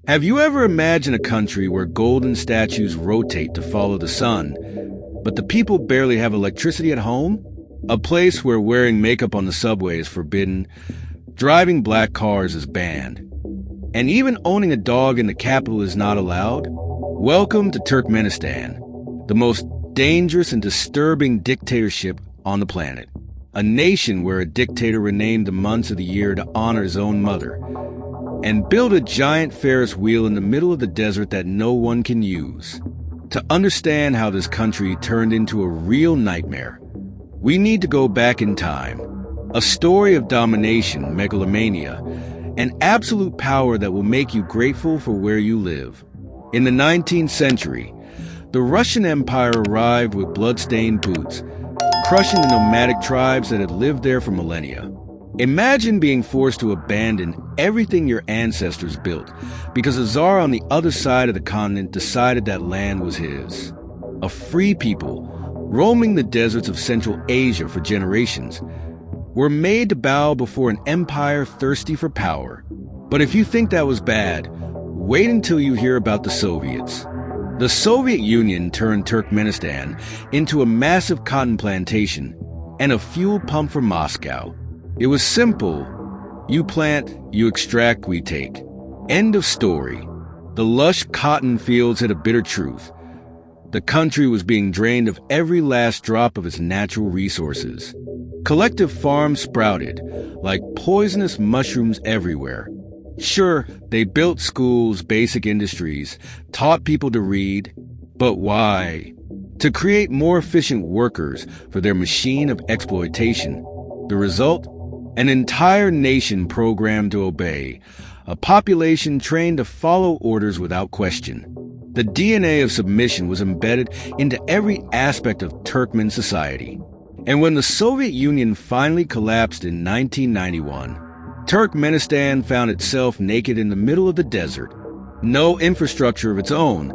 Have you ever imagined a country where golden statues rotate to follow the sun, but the people barely have electricity at home? A place where wearing makeup on the subway is forbidden, driving black cars is banned, and even owning a dog in the capital is not allowed? Welcome to Turkmenistan, the most dangerous and disturbing dictatorship on the planet. A nation where a dictator renamed the months of the year to honor his own mother, and build a giant Ferris wheel in the middle of the desert that no one can use. To understand how this country turned into a real nightmare, we need to go back in time. A story of domination, megalomania, and absolute power that will make you grateful for where you live. In the 19th century, the Russian Empire arrived with blood-stained boots, crushing the nomadic tribes that had lived there for millennia. Imagine being forced to abandon everything your ancestors built because a czar on the other side of the continent decided that land was his. A free people, roaming the deserts of Central Asia for generations, were made to bow before an empire thirsty for power. But if you think that was bad, wait until you hear about the Soviets. The Soviet Union turned Turkmenistan into a massive cotton plantation and a fuel pump for Moscow. It was simple. You plant, you extract, we take. End of story. The lush cotton fields had a bitter truth. The country was being drained of every last drop of its natural resources. Collective farms sprouted like poisonous mushrooms everywhere. Sure, they built schools, basic industries, taught people to read, but why? To create more efficient workers for their machine of exploitation. The result? An entire nation programmed to obey, a population trained to follow orders without question. The DNA of submission was embedded into every aspect of Turkmen society. And when the Soviet Union finally collapsed in 1991, Turkmenistan found itself naked in the middle of the desert. No infrastructure of its own,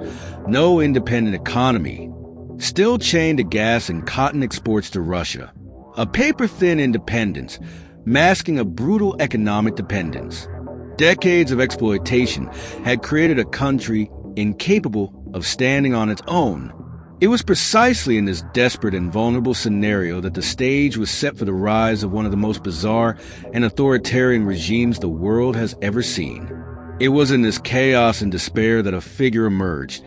no independent economy, still chained to gas and cotton exports to Russia. A paper-thin independence, masking a brutal economic dependence. Decades of exploitation had created a country incapable of standing on its own. It was precisely in this desperate and vulnerable scenario that the stage was set for the rise of one of the most bizarre and authoritarian regimes the world has ever seen. It was in this chaos and despair that a figure emerged,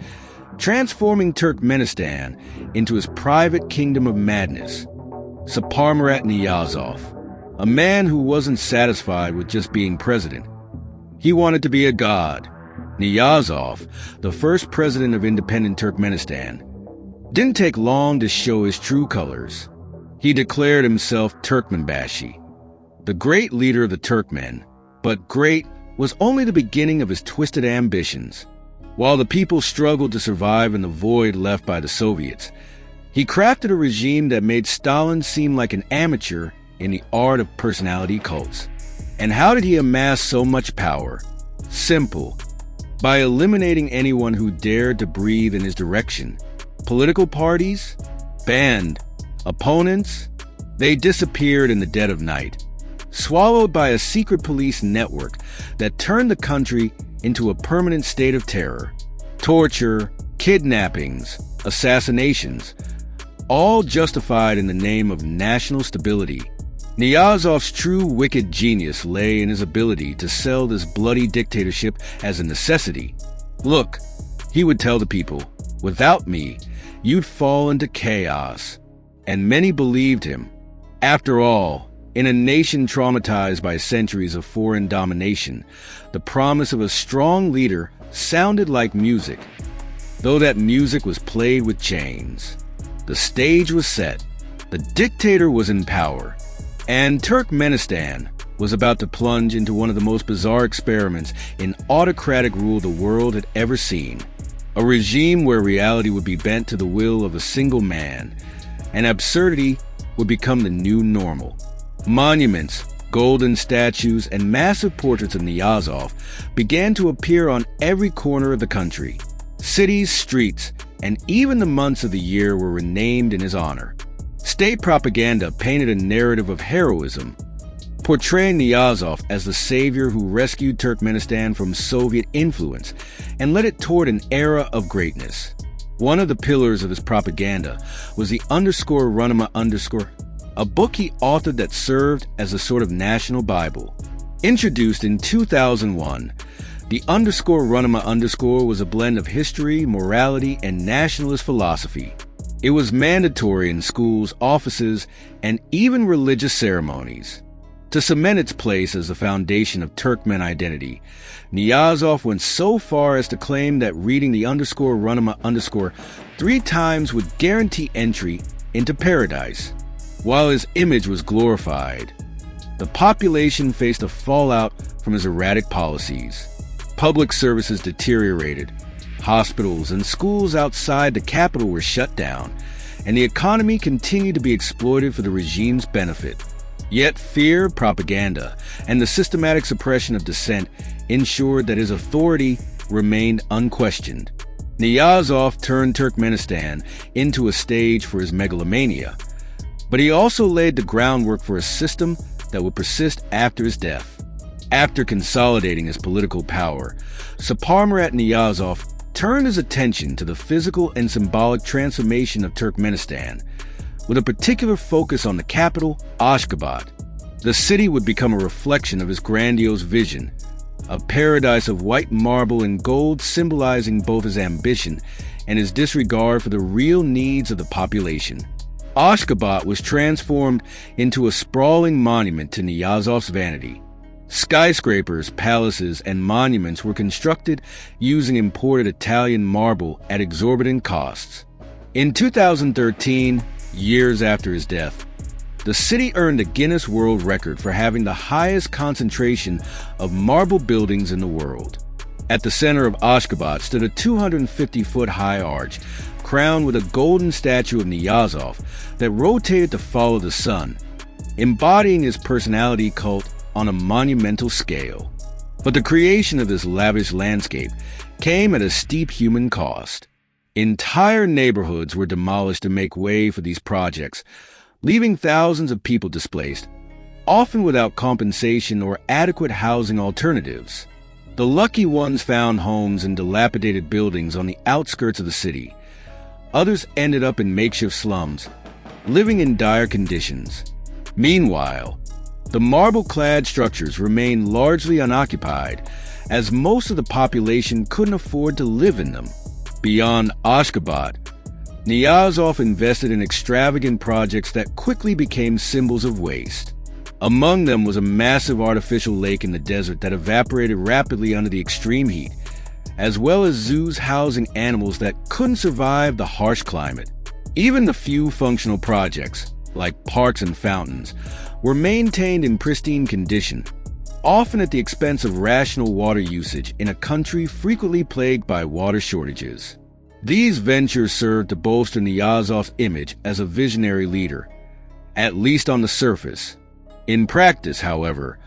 transforming Turkmenistan into his private kingdom of madness. Saparmurat Niyazov, a man who wasn't satisfied with just being president. He wanted to be a god. Niyazov, the first president of independent Turkmenistan, didn't take long to show his true colors. He declared himself Turkmenbashi, the great leader of the Turkmen, but great was only the beginning of his twisted ambitions. While the people struggled to survive in the void left by the Soviets, he crafted a regime that made Stalin seem like an amateur in the art of personality cults. And how did he amass so much power? Simple. By eliminating anyone who dared to breathe in his direction. Political parties? Banned. Opponents? They disappeared in the dead of night, swallowed by a secret police network that turned the country into a permanent state of terror. Torture, kidnappings, assassinations, all justified in the name of national stability. Niyazov's true wicked genius lay in his ability to sell this bloody dictatorship as a necessity. Look, he would tell the people, without me, you'd fall into chaos. And many believed him. After all, in a nation traumatized by centuries of foreign domination, the promise of a strong leader sounded like music, though that music was played with chains. The stage was set. The dictator was in power. And Turkmenistan was about to plunge into one of the most bizarre experiments in autocratic rule the world had ever seen. A regime where reality would be bent to the will of a single man, and absurdity would become the new normal. Monuments, golden statues, and massive portraits of Niyazov began to appear on every corner of the country. Cities, streets, and even the months of the year were renamed in his honor. State propaganda painted a narrative of heroism. portraying Niyazov as the savior who rescued Turkmenistan from Soviet influence and led it toward an era of greatness. One of the pillars of his propaganda was the _Runama_, a book he authored that served as a sort of national Bible. Introduced in 2001, the _Runama_ was a blend of history, morality, and nationalist philosophy. It was mandatory in schools, offices, and even religious ceremonies. To cement its place as the foundation of Turkmen identity, Niyazov went so far as to claim that reading the _Runama_ 3 times would guarantee entry into paradise. While his image was glorified, the population faced a fallout from his erratic policies. Public services deteriorated, hospitals and schools outside the capital were shut down, and the economy continued to be exploited for the regime's benefit. Yet fear, propaganda, and the systematic suppression of dissent ensured that his authority remained unquestioned. Niyazov turned Turkmenistan into a stage for his megalomania, but he also laid the groundwork for a system that would persist after his death. After consolidating his political power, Saparmurat Niyazov turned his attention to the physical and symbolic transformation of Turkmenistan, with a particular focus on the capital, Ashgabat. The city would become a reflection of his grandiose vision, a paradise of white marble and gold symbolizing both his ambition and his disregard for the real needs of the population. Ashgabat was transformed into a sprawling monument to Niyazov's vanity. Skyscrapers, palaces, and monuments were constructed using imported Italian marble at exorbitant costs. In 2013, years after his death, the city earned a Guinness World Record for having the highest concentration of marble buildings in the world. At the center of Ashgabat stood a 250-foot-high arch, crowned with a golden statue of Niyazov that rotated to follow the sun, embodying his personality cult on a monumental scale. But the creation of this lavish landscape came at a steep human cost. Entire neighborhoods were demolished to make way for these projects, leaving thousands of people displaced, often without compensation or adequate housing alternatives. The lucky ones found homes in dilapidated buildings on the outskirts of the city. Others ended up in makeshift slums, living in dire conditions. Meanwhile, the marble-clad structures remained largely unoccupied, as most of the population couldn't afford to live in them. Beyond Ashgabat, Niyazov invested in extravagant projects that quickly became symbols of waste. Among them was a massive artificial lake in the desert that evaporated rapidly under the extreme heat, as well as zoos housing animals that couldn't survive the harsh climate. Even the few functional projects, like parks and fountains, were maintained in pristine condition, often at the expense of rational water usage in a country frequently plagued by water shortages. These ventures served to bolster Niyazov's image as a visionary leader, at least on the surface. In practice, however,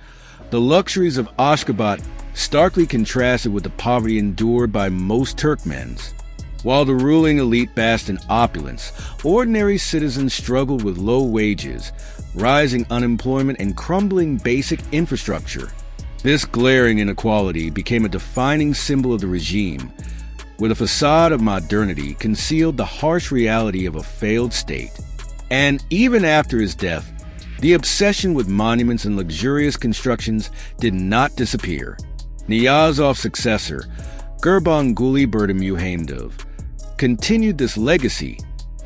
the luxuries of Ashgabat starkly contrasted with the poverty endured by most Turkmens. While the ruling elite basked in opulence, ordinary citizens struggled with low wages, rising unemployment, and crumbling basic infrastructure. This glaring inequality became a defining symbol of the regime, where the facade of modernity concealed the harsh reality of a failed state. And even after his death, the obsession with monuments and luxurious constructions did not disappear. Niyazov's successor, Gurbanguly Berdimuhamedov, continued this legacy,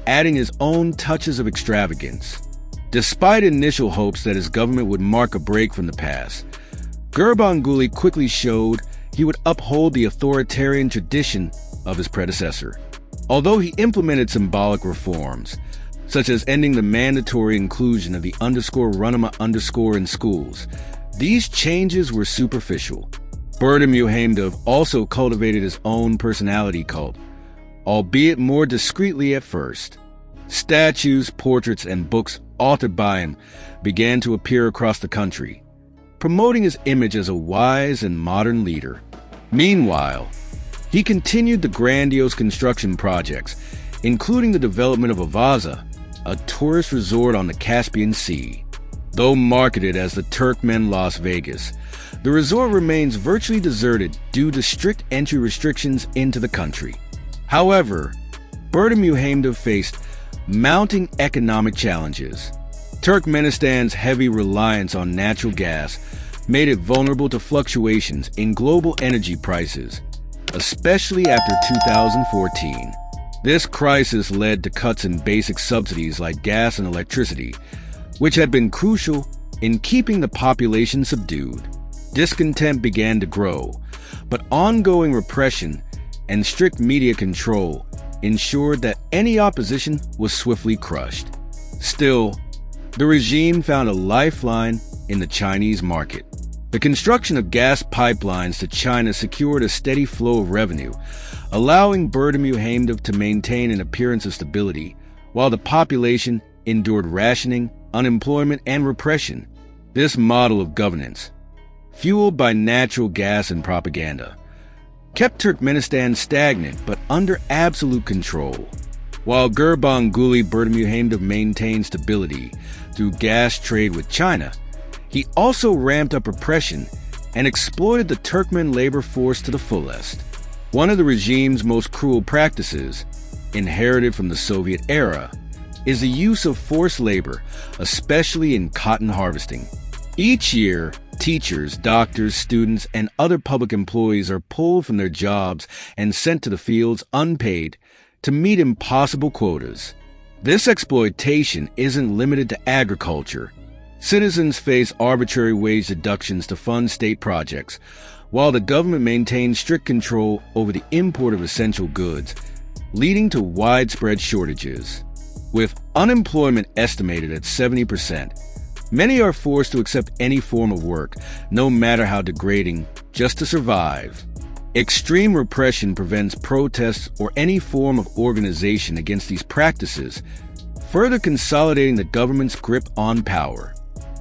adding his own touches of extravagance. Despite initial hopes that his government would mark a break from the past, Gurbanguly quickly showed he would uphold the authoritarian tradition of his predecessor. Although he implemented symbolic reforms, such as ending the mandatory inclusion of the _Runama_ in schools, these changes were superficial. Berdimuhamedov also cultivated his own personality cult, albeit more discreetly at first. Statues, portraits, and books authored by him began to appear across the country, promoting his image as a wise and modern leader. Meanwhile, he continued the grandiose construction projects, including the development of Avaza, a tourist resort on the Caspian Sea. Though marketed as the Turkmen Las Vegas, the resort remains virtually deserted due to strict entry restrictions into the country. However, Berdimuhamedow faced mounting economic challenges. Turkmenistan's heavy reliance on natural gas made it vulnerable to fluctuations in global energy prices, especially after 2014. This crisis led to cuts in basic subsidies like gas and electricity, which had been crucial in keeping the population subdued. Discontent began to grow, but ongoing repression and strict media control ensured that any opposition was swiftly crushed. Still, the regime found a lifeline in the Chinese market. The construction of gas pipelines to China secured a steady flow of revenue, allowing Berdimuhamedow to maintain an appearance of stability, while the population endured rationing, unemployment, and repression. This model of governance, fueled by natural gas and propaganda, kept Turkmenistan stagnant but under absolute control. While Gurbanguly Berdimuhamedow maintained stability through gas trade with China, he also ramped up repression and exploited the Turkmen labor force to the fullest. One of the regime's most cruel practices, inherited from the Soviet era, is the use of forced labor, especially in cotton harvesting. Each year, teachers, doctors, students, and other public employees are pulled from their jobs and sent to the fields unpaid to meet impossible quotas. This exploitation isn't limited to agriculture. Citizens face arbitrary wage deductions to fund state projects, while the government maintains strict control over the import of essential goods, leading to widespread shortages. With unemployment estimated at 70%, many are forced to accept any form of work, no matter how degrading, just to survive. Extreme repression prevents protests or any form of organization against these practices, further consolidating the government's grip on power.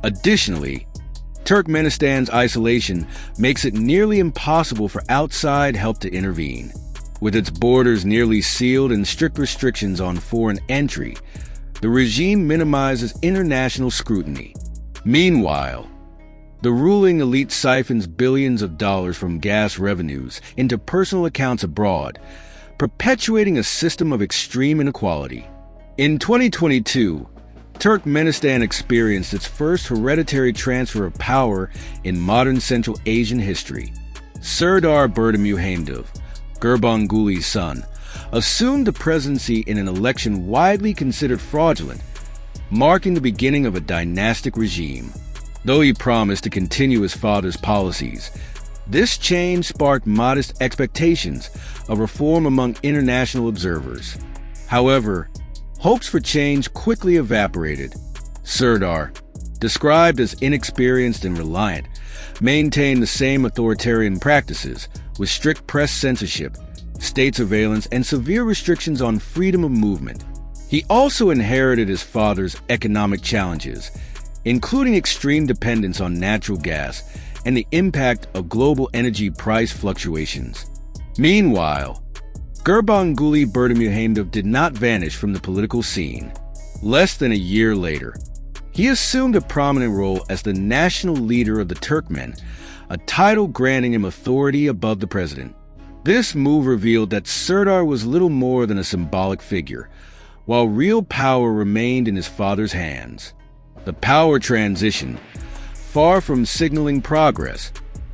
Additionally, Turkmenistan's isolation makes it nearly impossible for outside help to intervene. With its borders nearly sealed and strict restrictions on foreign entry, the regime minimizes international scrutiny. Meanwhile, the ruling elite siphons billions of dollars from gas revenues into personal accounts abroad, perpetuating a system of extreme inequality. In 2022, Turkmenistan experienced its first hereditary transfer of power in modern Central Asian history. Serdar Berdimuhamedow, Gurbanguly's son, assumed the presidency in an election widely considered fraudulent, marking the beginning of a dynastic regime. Though he promised to continue his father's policies, this change sparked modest expectations of reform among international observers. However, hopes for change quickly evaporated. Serdar, described as inexperienced and reliant, maintained the same authoritarian practices, with strict press censorship, state surveillance, and severe restrictions on freedom of movement. He also inherited his father's economic challenges, including extreme dependence on natural gas and the impact of global energy price fluctuations. Meanwhile, Gurbanguly Berdimuhamedow did not vanish from the political scene. Less than a year later, he assumed a prominent role as the national leader of the Turkmen, a title granting him authority above the president. This move revealed that Serdar was little more than a symbolic figure, while real power remained in his father's hands. The power transition, far from signaling progress,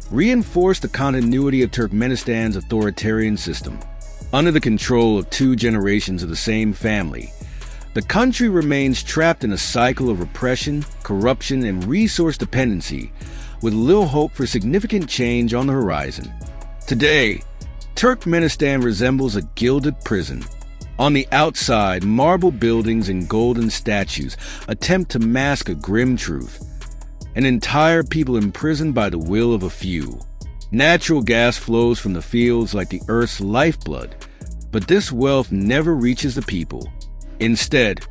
reinforced the continuity of Turkmenistan's authoritarian system. Under the control of two generations of the same family, the country remains trapped in a cycle of repression, corruption, and resource dependency, with little hope for significant change on the horizon. Today, Turkmenistan resembles a gilded prison. On the outside, marble buildings and golden statues attempt to mask a grim truth: an entire people imprisoned by the will of a few. Natural gas flows from the fields like the earth's lifeblood, but this wealth never reaches the people. Instead,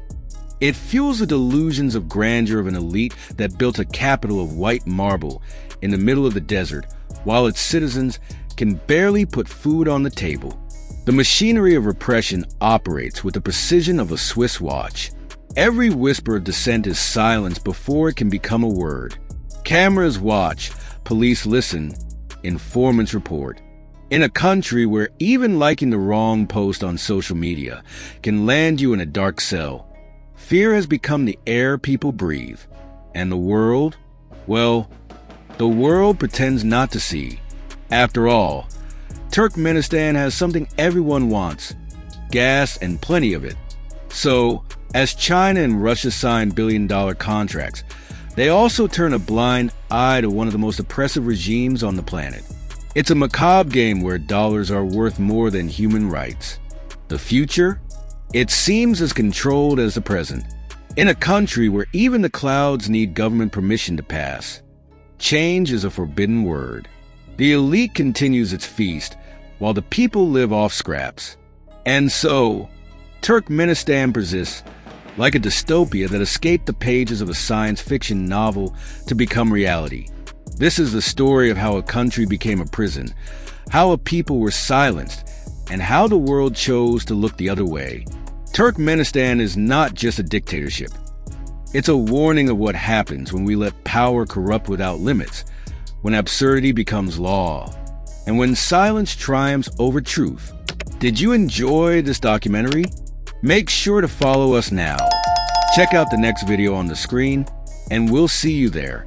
it fuels the delusions of grandeur of an elite that built a capital of white marble in the middle of the desert, while its citizens can barely put food on the table. The machinery of repression operates with the precision of a Swiss watch. Every whisper of dissent is silenced before it can become a word. Cameras watch, police listen, informants report. In a country where even liking the wrong post on social media can land you in a dark cell, fear has become the air people breathe. And the world? Well, the world pretends not to see. After all, Turkmenistan has something everyone wants: gas and plenty of it. So, as China and Russia sign billion-dollar contracts, they also turn a blind eye to one of the most oppressive regimes on the planet. It's a macabre game where dollars are worth more than human rights. The future? It seems as controlled as the present. In a country where even the clouds need government permission to pass, change is a forbidden word. The elite continues its feast, while the people live off scraps. And so, Turkmenistan persists, like a dystopia that escaped the pages of a science fiction novel to become reality. This is the story of how a country became a prison, how a people were silenced, and how the world chose to look the other way. Turkmenistan is not just a dictatorship. It's a warning of what happens when we let power corrupt without limits, when absurdity becomes law, and when silence triumphs over truth. Did you enjoy this documentary? Make sure to follow us now. Check out the next video on the screen, and we'll see you there.